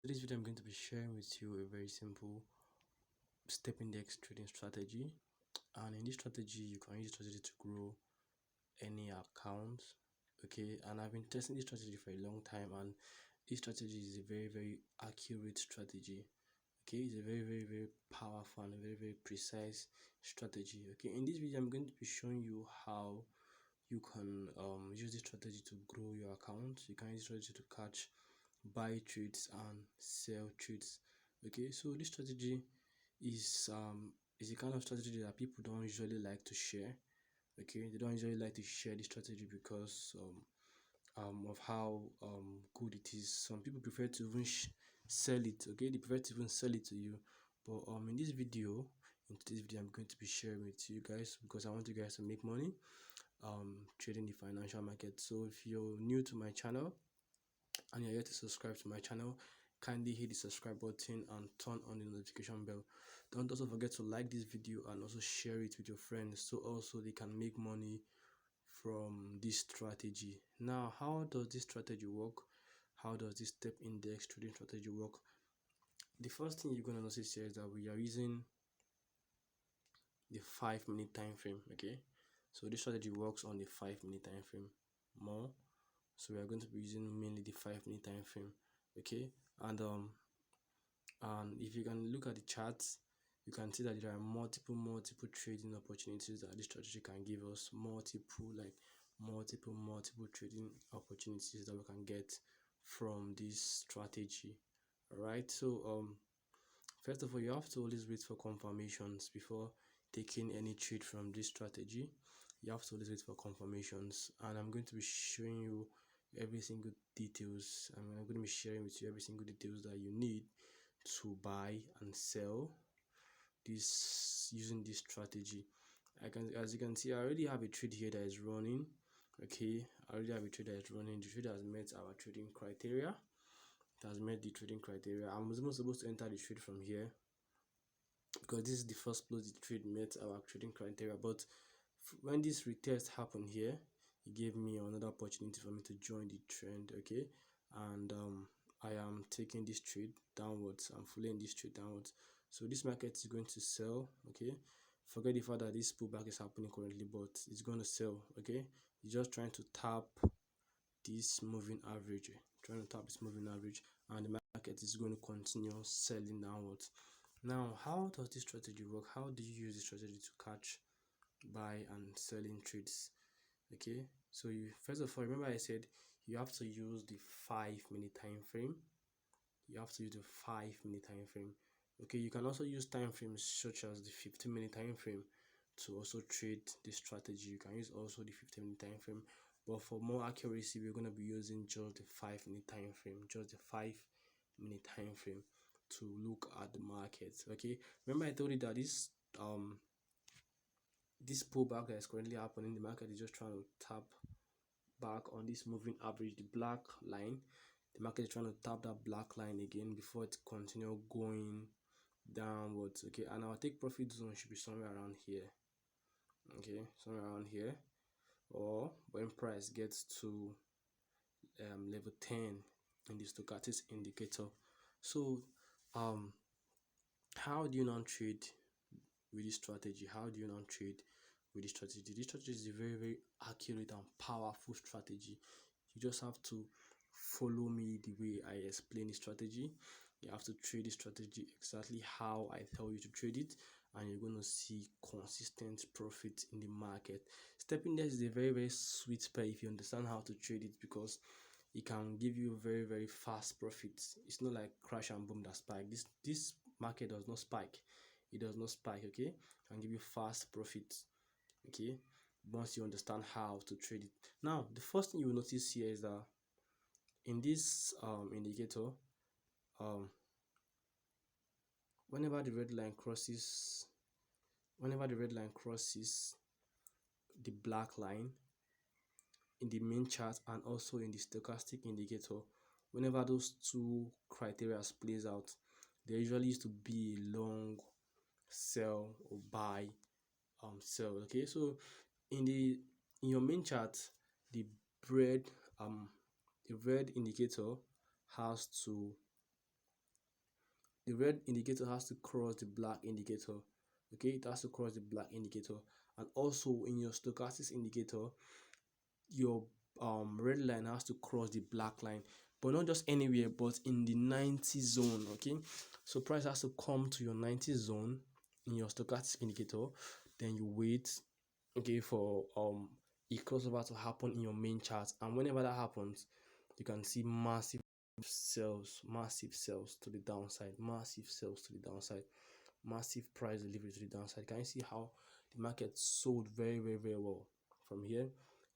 Today's video, I'm going to be sharing with you a very simple step index trading strategy. And in this strategy, you can use strategy to grow any account. Okay, and I've been testing this strategy for a long time, and this strategy is a very accurate strategy. Okay, it's a very powerful and very precise strategy. Okay, in this video, I'm going to be showing you how you can use this strategy to grow your account. You can use this strategy to catch buy trades and sell trades. Okay, so this strategy is a kind of strategy that people don't usually like to share. Okay, they don't usually like to share this strategy because of how good it is. Some people prefer to even sell it. Okay, they prefer to even sell it to you. But in today's video, I'm going to be sharing with you guys because I want you guys to make money trading the financial market. So if you're new to my channel and you're yet to subscribe to my channel, kindly hit the subscribe button and turn on the notification bell. Don't also forget to like this video and also share it with your friends so also they can make money from this strategy. Now, how does this strategy work? How does this step index trading strategy work? The first thing you're going to notice here is that we are using the 5-minute time frame. Okay, so this strategy works on the 5-minute time frame more, so we are going to be using mainly the 5-minute time frame. Okay, and if you can look at the charts, you can see that there are multiple trading opportunities that this strategy can give us. Multiple trading opportunities that we can get from this strategy. All right, so first of all, you have to always wait for confirmations before taking any trade from this strategy. You have to always wait for confirmations, and I'm going to be showing you every single details. I'm going to be sharing with you every single details that you need to buy and sell this using this strategy. As you can see, I already have a trade here that is running. Okay, I already have a trade that is running. The trade has met our trading criteria. It has met the trading criteria. I'm even supposed to enter the trade from here because this is the first close the trade met our trading criteria. But when this retest happened here, it gave me another opportunity for me to join the trend. Okay, and I am taking this trade downwards. I'm following this trade downwards. So this market is going to sell. Okay, forget the fact that this pullback is happening currently, but it's going to sell. Okay, it's just trying to tap this moving average, and the market is going to continue selling downwards. Now, how does this strategy work? How do you use this strategy to catch buy and selling trades? Okay, so you first of all, remember I said you have to use the 5-minute time frame. You have to use the 5-minute time frame. Okay, you can also use time frames such as the 15-minute time frame to also trade this strategy. You can use also the 15-minute time frame, but for more accuracy, we're going to be using just the 5-minute time frame, just the 5-minute time frame to look at the market. Okay, remember I told you that this pullback that is currently happening, the market is just trying to tap back on this moving average, the black line. The market is trying to tap that black line again before it continue going downwards. Okay, and our take profit zone should be somewhere around here. Okay, somewhere around here, or when price gets to level 10 in the stochastic indicator. So how do you now trade with this strategy? How do you now trade with this strategy? This strategy is a very accurate and powerful strategy. You just have to follow me the way I explain the strategy. You have to trade the strategy exactly how I tell you to trade it, and you're going to see consistent profit in the market. Stepping there is a very sweet spot if you understand how to trade it, because it can give you very fast profits. It's not like crash and boom that spike. This market does not spike. It does not spike. Okay, it can give you fast profits. Okay, once you understand how to trade it. Now, the first thing you will notice here is that in this indicator, um whenever the red line crosses the black line in the main chart and also in the stochastic indicator, whenever those two criteria plays out, there usually used to be a long sell or buy sell. Okay, so in your main chart, the red the red indicator has to the red indicator has to cross the black indicator. Okay, it has to cross the black indicator. And also in your stochastic indicator, your red line has to cross the black line, but not just anywhere, but in the 90 zone. Okay, so price has to come to your 90 zone in your stochastic indicator, then you wait, okay, for a crossover to happen in your main chart. And whenever that happens, you can see massive sales to the downside, massive sales to the downside, massive price delivery to the downside. Can you see how the market sold very well from here?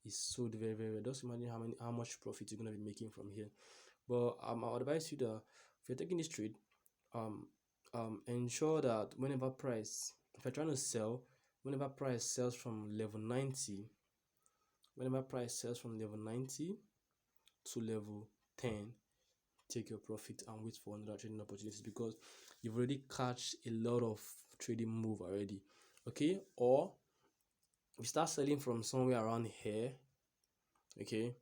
It sold very well. Just imagine how much profit you're gonna be making from here. But I would advise you that if you're taking this trade, ensure that if you're trying to sell, whenever price sells from level 90, whenever price sells from level 90 to level 10, take your profit and wait for another trading opportunities, because you've already catch a lot of trading move already. Okay, or you start selling from somewhere around here, okay,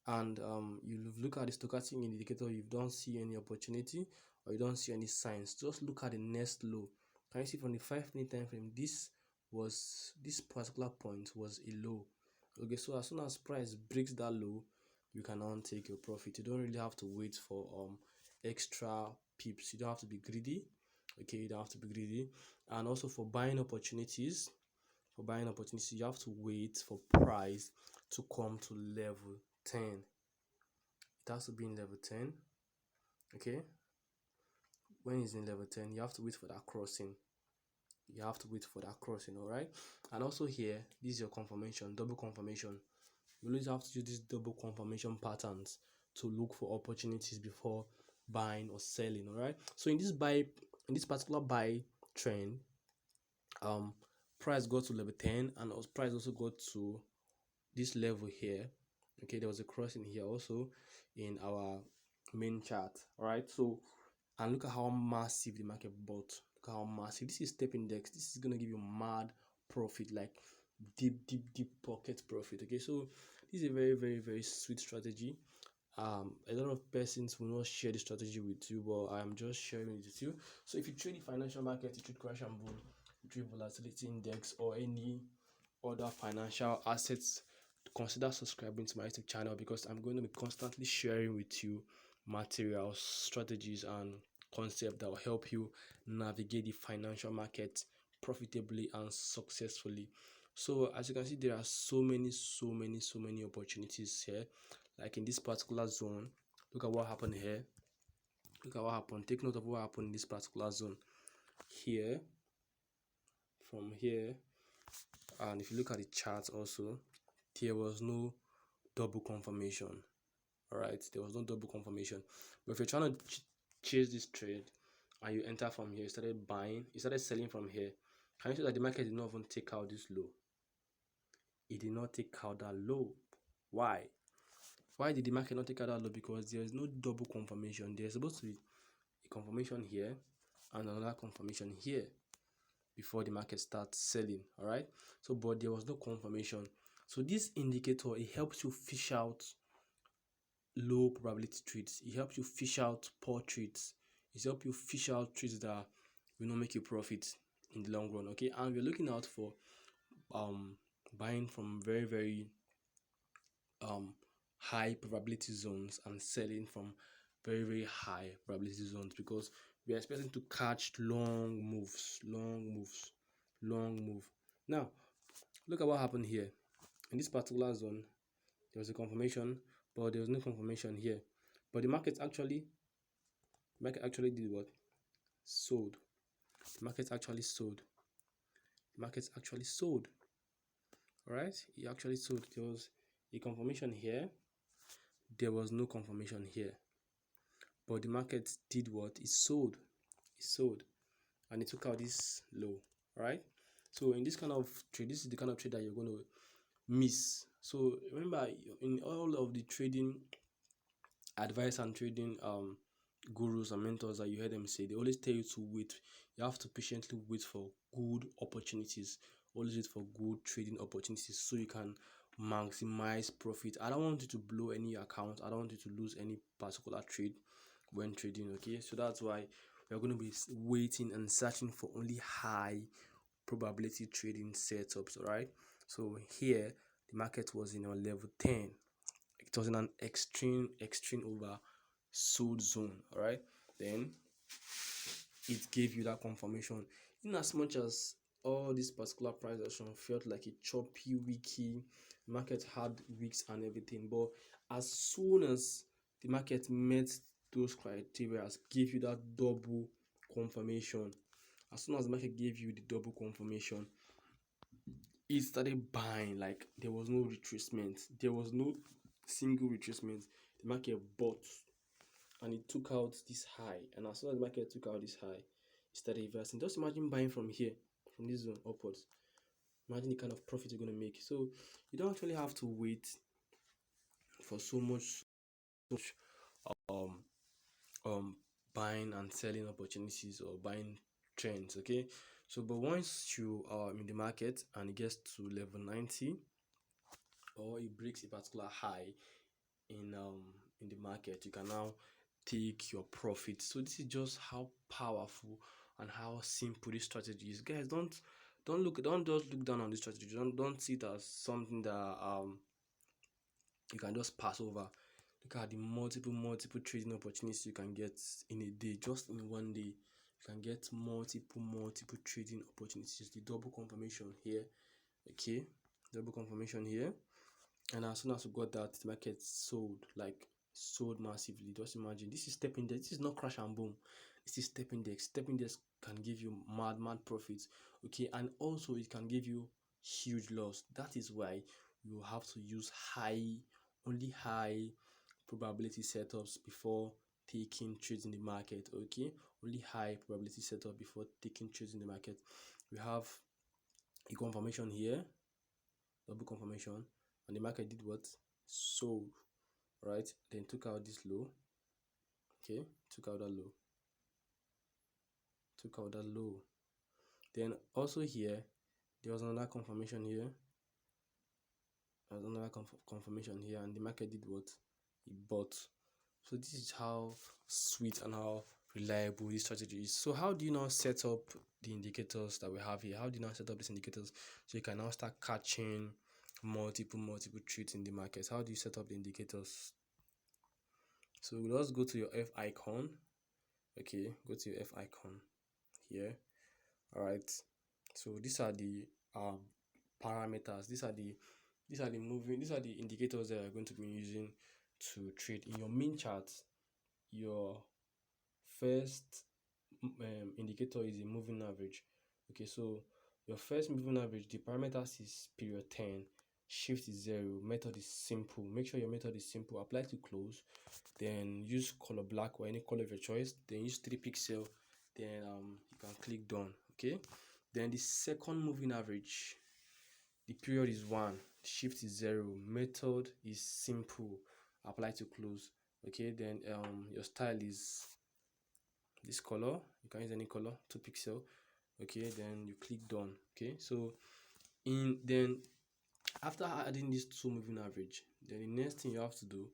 and you look at the stochastic indicator, you don't see any opportunity or you don't see any signs, just look at the next low. Can you see from the 5-minute time frame, this particular point was a low. Okay, so as soon as price breaks that low, you can now take your profit. You don't really have to wait for extra pips. You don't have to be greedy. Okay, you don't have to be greedy. And also for buying opportunities, you have to wait for price to come to level 10. It has to be in level 10. Okay, when it's in level 10, you have to wait for that crossing. All right. And also here, this is your confirmation, double confirmation. You always have to use these double confirmation patterns to look for opportunities before buying or selling. All right, so in this particular buy trend, price got to level 10, and price also got to this level here. Okay, there was a crossing here also in our main chart. All right, so, and look at how massive the market bought. Look at how massive this is. Step index, this is going to give you mad profit, like deep pocket profit. Okay, so this is a very sweet strategy. A lot of persons will not share the strategy with you, but I am just sharing it with you. So if you trade the financial market, you trade crash and burn, you trade volatility index or any other financial assets, consider subscribing to my YouTube channel, because I'm going to be constantly sharing with you materials, strategies, and concepts that will help you navigate the financial market profitably and successfully. So as you can see, there are so many opportunities here. Like in this particular zone, look at what happened here. Look at what happened. Take note of what happened in this particular zone here. From here, and if you look at the chart also, there was no double confirmation. All right, there was no double confirmation. But if you're trying to chase this trade and you enter from here, you started buying, you started selling from here, can you see that the market did not even take out this low? It did not take out that low. Why did the market not take out that low? Because there is no double confirmation. There's supposed to be a confirmation here and another confirmation here before the market starts selling. All right, so but there was no confirmation. So this indicator, it helps you fish out low probability trades. It helps you fish out poor trades. It helps you fish out trades that will not make you profit in the long run. Okay, and we're looking out for buying from very high probability zones and selling from very high probability zones, because we are expecting to catch long moves. Now look at what happened here. In this particular zone, there was a confirmation, but there was no confirmation here. But the market actually did what? Sold. The market actually sold. All right, it actually sold. There was a confirmation here, there was no confirmation here, but the market did what? It sold. And it took out this low. All right, so in this kind of trade, this is the kind of trade that you're going to miss. So remember, in all of the trading advice and trading gurus and mentors that you heard them say, they always tell you to wait. You have to patiently wait for good opportunities. Always wait for good trading opportunities so you can maximize profit. I don't want you to blow any account. I don't want you to lose any particular trade when trading. Okay, so that's why we are going to be waiting and searching for only high probability trading setups. All right, so here the market was in our level 10. It was in an extreme over sold zone. All right, then it gave you that confirmation. In as much as all this particular price action felt like a choppy, wicky market, had wicks and everything, but as soon as the market met those criteria, gave you that double confirmation, as soon as the market gave you the double confirmation, it started buying. Like, there was no retracement, there was no single retracement. The market bought and it took out this high, and as soon as the market took out this high, it started reversing. Just imagine buying from here, from this zone upwards. Imagine the kind of profit you're going to make. So you don't actually have to wait for so much um um buying and selling opportunities or buying trends. Okay, so but once you are in the market and it gets to level 90, or it breaks a particular high in the market, you can now take your profit. So this is just how powerful and how simple this strategy is. Guys, don't just look down on this strategy. Don't see it as something that you can just pass over. Look at the multiple trading opportunities you can get in a day. Just in one day, you can get multiple trading opportunities. The double confirmation here. Okay, double confirmation here. And as soon as we got that, the market sold, like sold massively. Just imagine, this is step index. This is not crash and boom. This is step index. Step index can give you mad profits. Okay, and also it can give you huge loss. That is why you have to use only high probability setups before taking trades in the market. Okay, only high probability setup before taking trades in the market. We have a confirmation here, double confirmation, and the market did what? Sold, right? Then took out this low. Okay, took out that low, then also here there was another confirmation here, confirmation here, and the market did what? It bought. So this is how sweet and how reliable this strategy is. So how do you now set up the indicators that we have here? How do you now set up these indicators so you can now start catching multiple trades in the market? How do you set up the indicators? So let's go to your F icon. Okay, go to your F icon here. All right, so these are the parameters. These are the indicators that you're going to be using to trade in your main chart. Your first indicator is a moving average. Okay, so your first moving average, the parameters is period 10, shift is 0, method is simple. Make sure your method is simple. Apply to close, then use color black or any color of your choice, then use 3 pixel, then you can click done. Okay, then the second moving average, the period is 1, shift is 0, method is simple, apply to close. Okay, then your style is this color. You can use any color, 2 pixel. Okay, then you click done. Okay, so then after adding this 2 moving average, then the next thing you have to do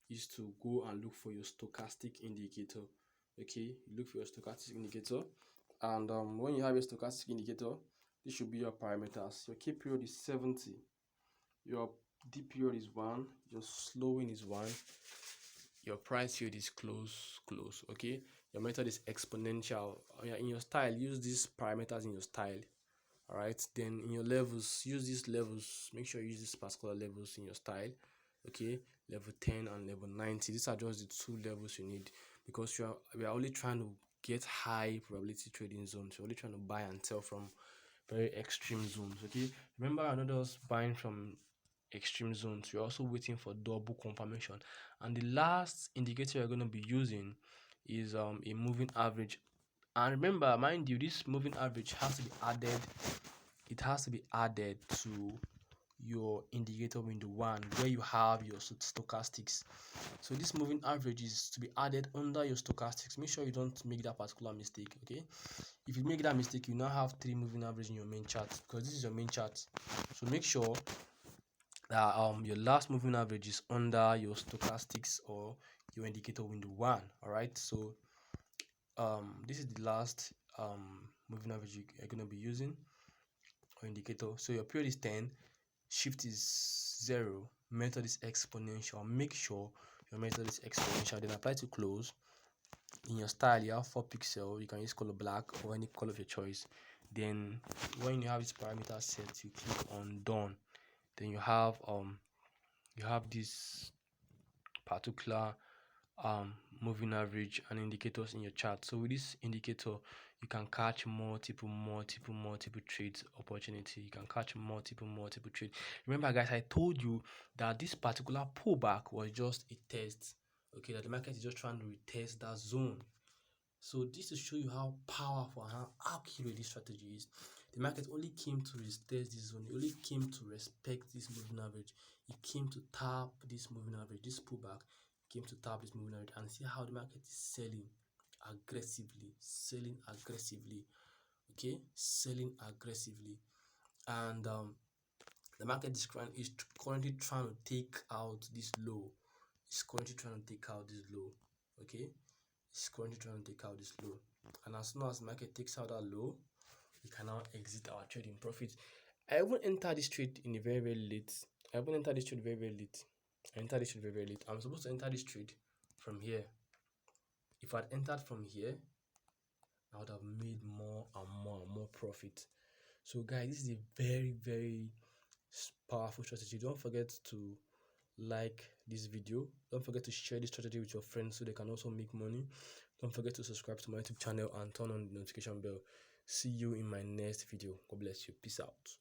is to go and look for your stochastic indicator. Okay, you look for your stochastic indicator, and when you have a stochastic indicator, this should be your parameters. Your K period is 70, your D period is 1, your slowing is 1, your price field is close. Okay, your method is exponential. In your style, use these parameters in your style. All right, then in your levels, use these levels. Make sure you use these particular levels in your style. Okay, level 10 and level 90. These are just the 2 levels you need, because we are only trying to get high probability trading zones. You're only trying to buy and sell from very extreme zones. Okay, remember, I'm not just buying from extreme zones, you're also waiting for double confirmation. And the last indicator you're going to be using is a moving average. And remember, mind you, this moving average has to be added. It has to be added to your indicator window 1, where you have your stochastics. So this moving average is to be added under your stochastics. Make sure you don't make that particular mistake. Okay, if you make that mistake, you now have 3 moving average in your main chart, because this is your main chart. So make sure that your last moving average is under your stochastics or your indicator window 1. All right, so this is the last moving average you're going to be using, or indicator. So your period is 10, shift is 0, method is exponential. Make sure your method is exponential, then apply to close. In your style, you have 4 pixels. You can use color black or any color of your choice. Then when you have this parameter set, you click on done. Then you have this particular moving average and indicators in your chart. So with this indicator, you can catch multiple trades opportunity. You can catch multiple trades. Remember guys, I told you that this particular pullback was just a test. Okay, that the market is just trying to retest that zone. So this to show you how powerful and how accurate this strategy is. The market only came to retest this zone. It only came to respect this moving average. It came to tap this moving average, this pullback. It came to tap this moving average and see how the market is selling aggressively, okay, selling aggressively. And the market is currently trying to take out this low. It's currently trying to take out this low, okay. It's currently trying to take out this low, and as soon as the market takes out that low, we can now exit our trading profit. I even entered this trade in a very late. I entered this trade very late. I'm supposed to enter this trade from here. If I'd entered from here, I would have made more and more profit. So guys, this is a very powerful strategy. Don't forget to like this video. Don't forget to share this strategy with your friends so they can also make money. Don't forget to subscribe to my YouTube channel and turn on the notification bell. See you in my next video. God bless you. Peace out.